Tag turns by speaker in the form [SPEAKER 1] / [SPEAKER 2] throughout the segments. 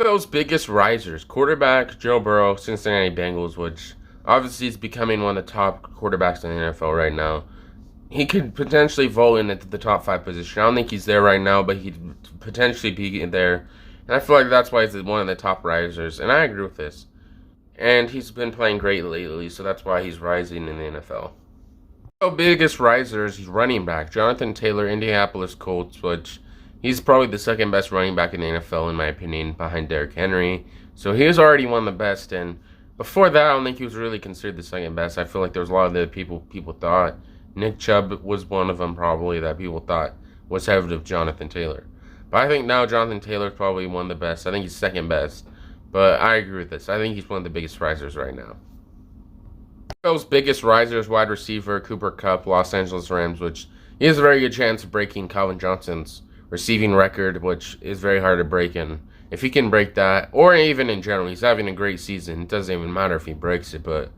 [SPEAKER 1] NFL's biggest risers, quarterback Joe Burrow, Cincinnati Bengals, which obviously is becoming one of the top quarterbacks in the NFL right now. He could potentially vote in at the top five position. I don't think he's there right now, but he'd potentially be there. And I feel like that's why he's one of the top risers. And I agree with this. And he's been playing great lately, so that's why he's rising in the NFL. The biggest riser is running back Jonathan Taylor, Indianapolis Colts, which he's probably the second best running back in the NFL in my opinion, behind Derrick Henry. So he was already one of the best, and before that, I don't think he was really considered the second best. I feel like there was a lot of the people thought. Nick Chubb was one of them probably that people thought was ahead of Jonathan Taylor. But I think now Jonathan Taylor is probably one of the best. I think he's second best. But I agree with this. I think he's one of the biggest risers right now. NFL's biggest risers, wide receiver Cooper Kupp, Los Angeles Rams, which he has a very good chance of breaking Calvin Johnson's receiving record, which is very hard to break. And if he can break that, or even in general, he's having a great season. It doesn't even matter if he breaks it, but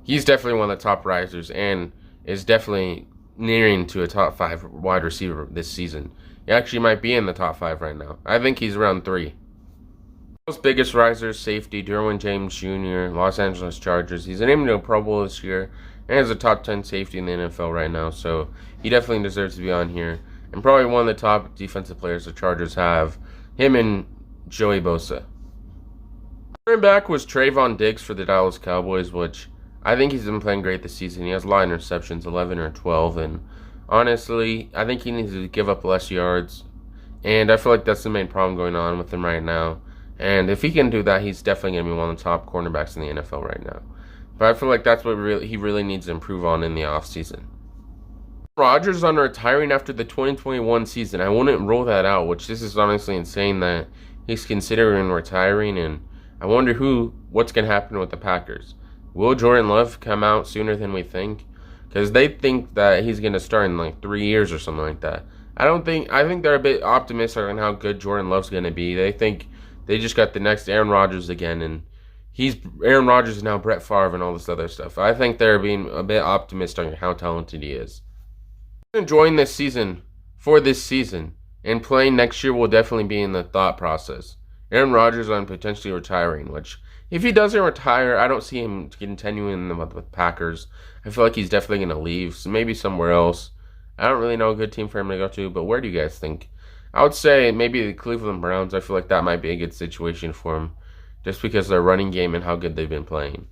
[SPEAKER 1] he's definitely one of the top risers and is definitely nearing to a top five wide receiver this season. He actually might be in the top five right now. I think he's around 3. Most biggest risers, safety, Derwin James Jr., Los Angeles Chargers. He's named to a Pro Bowl this year and is a top 10 safety in the NFL right now, so he definitely deserves to be on here. And probably one of the top defensive players the Chargers have, him and Joey Bosa. Running back was Trayvon Diggs for the Dallas Cowboys, which I think he's been playing great this season. He has a lot of interceptions, 11 or 12, and honestly, I think he needs to give up less yards, and I feel like that's the main problem going on with him right now. And if he can do that, he's definitely going to be one of the top cornerbacks in the NFL right now. But I feel like that's what he really needs to improve on in the offseason. Rodgers on retiring after the 2021 season. I wouldn't rule that out, which this is honestly insane that he's considering retiring. And I wonder what's going to happen with the Packers. Will Jordan Love come out sooner than we think? Because they think that he's going to start in like 3 years or something like that. I think they're a bit optimistic on how good Jordan Love's going to be. They think they just got the next Aaron Rodgers again, and Aaron Rodgers is now Brett Favre and all this other stuff. I think they're being a bit optimistic on how talented he is. Enjoying this season for this season, and playing next year will definitely be in the thought process. Aaron Rodgers on potentially retiring, which if he doesn't retire, I don't see him continuing with Packers. I feel like he's definitely going to leave, so maybe somewhere else. I don't really know a good team for him to go to, but where do you guys think? I would say maybe the Cleveland Browns. I feel like that might be a good situation for him, just because of their running game and how good they've been playing.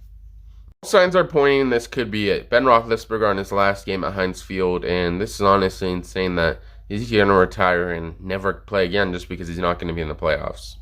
[SPEAKER 1] All signs are pointing this could be it. Ben Roethlisberger on his last game at Heinz Field, and this is honestly insane that he's going to retire and never play again just because he's not going to be in the playoffs.